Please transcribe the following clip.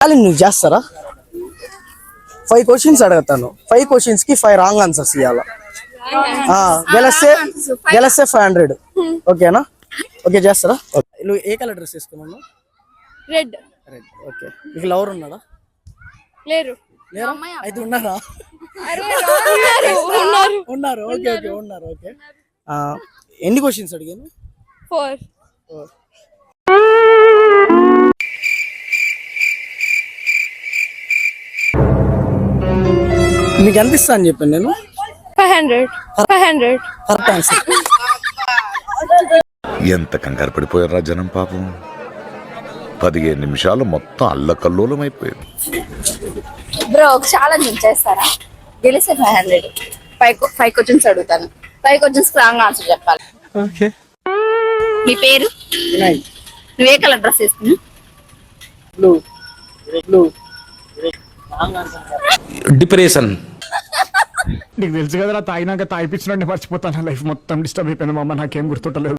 Challenge నువ్వు చేస్తారా? 5 questions అడుగుతాను, 5 క్వశ్చన్స్ కి 5 రాంగ్ ఆన్సర్స్ ఇవ్వాలా. గెలిస్తే 500. ఓకేనా? ఓకే చేస్తారా? నువ్వు ఏ కలర్ డ్రెస్ వేసుకున్నావు? రెడ్. రెడ్. ఓకే. మీకు లవర్ ఉన్నాడా? లేరు. లేరా? అయితే ఉన్నారా? ఉన్నారు. ఓకే ఓకే ఉన్నారు. ఓకే. ఎన్ని క్వశ్చన్స్ అడిగాను? 4. మీకు ఎంత ఇస్తా అని చెప్పాను నేను? 500. Correct answer. ఎంత కంగారు పడిపోయారా జనం పాపం. 15 నిమిషాలు మొత్తం అల్లకల్లోలం అయిపోయింది. బ్రో ఒక ఛాలెంజ్ చేస్తారా? గెలిస్తే 500. 5 క్వశ్చన్స్ అడుగుతాను, 5 క్వశ్చన్స్ రాంగ్ ఆన్సర్ చెప్పాలి. ఓకే. మీ పేరు? నువ్వే కలర్ డ్రెస్ వేసుకున్నా? బ్లూ. డిప్రెషన్. నీకు తెలుసు కదరా, తాగినాక తాగిపించినట్టు మర్చిపోతాను. లైఫ్ మొత్తం డిస్టర్బ్ అయిపోయింది మామ, నాకేం గుర్తుంటలేదు.